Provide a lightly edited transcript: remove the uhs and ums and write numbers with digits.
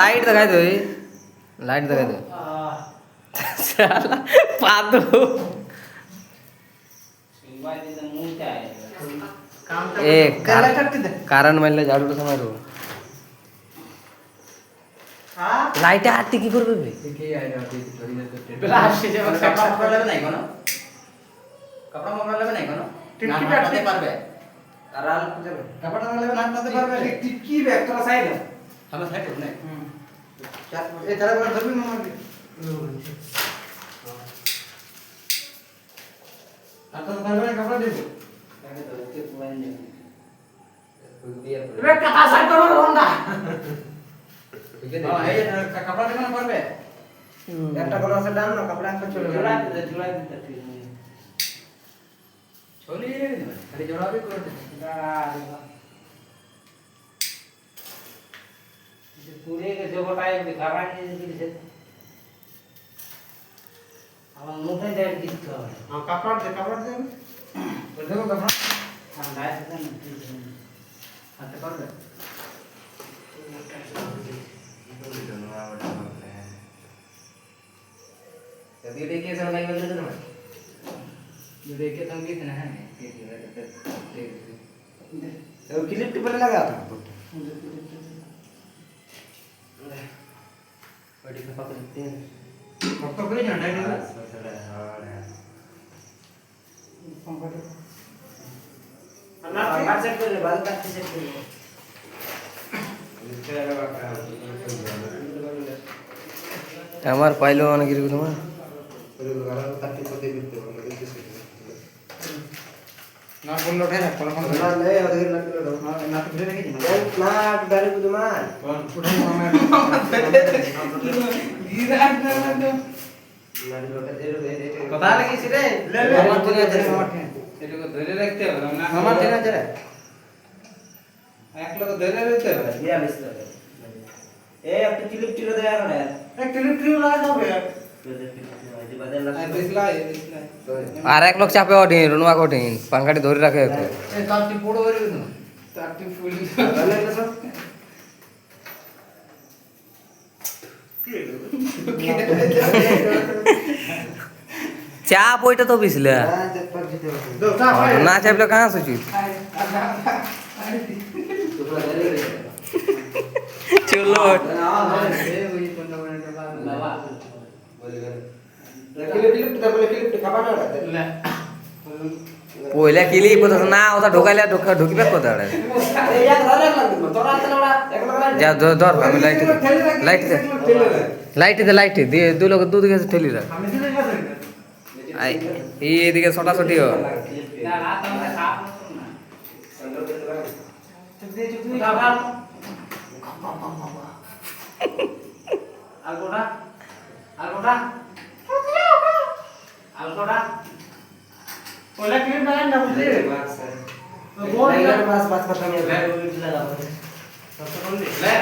Light दिखाई दो, light दिखाई दो। पादो ए कारण मारले झाड़ू समारो লাইটে আটটি কি করবে বে কাপড় লাগবে নাই কোনো কাপড় মোড়া লাগবে নাই কোনো টিটকি ব্যাগতে পারবে আর আল যাবে কাপড় লাগবে না তাতে পারবে টিটকি ব্যাগ তোরা সাইড আমরা সাইড করব না এই তারা বড় ধরবি মামা আর তো পারবে না কাপড় দেব লাগে তো কে পুরান নেই এবার কথা সাইড করব হোন্ডা এই কাপড় দেব না পারবে একটা গলা আছে ডান না কাপড় একটা চলে জোড়া দিতে छोली खाली जोड़ा भी कर दे पूरे के जो बताए दिखावा नहीं से अब मुंह में दे दिखता है हां कपड़ा दे तो देखो कपड़ा हां लाइट से हाथ कर दे यदि देखिए सब लाइव कर दे ना जो देखे तुम कितना है तो क्लिप पे लगा था बड़ी का पकड़ते हैं पकड़ ले जाना है बात सेट कर ले बात सेट कर ले আমার পাইলো অনেক কিছু তোমার ना बोल उठे ना कौन ना ले और ना तो फिर नहीं ना डाले को मान कौन उठे हमें गिरा ना पता लगी से रे ले मत ये को धरे रखते हो ना मामा तेरा जरा एक लोग धरे रहते हो ये मिस लगे ए अब तो क्लिप टिरो दे यार एक क्लिप टिरो लगा दो यार আর এক লোক চাপে ওঠেন রুনুয়া ওঠেন পাঙ্খাটি ধরে রাখে তো তারটি বড় হয়ে গেল তারটি ফুল চাপ ওইটা তো বিছলে না চাপলে কাহা সুচি চলো পয়লা কিলি কথা না ওটা ঢোকাইলে ঢুকিবে কথা যা ধর আমি লাইট দিয়ে দুই লোক দুদিকে ঠেলি রাখ এই এদিকে ছোটাছুটি হ अलकोड़ा ओला क्लिप ना ना बुझे तो बोल बस खत्म हो गया लगा ले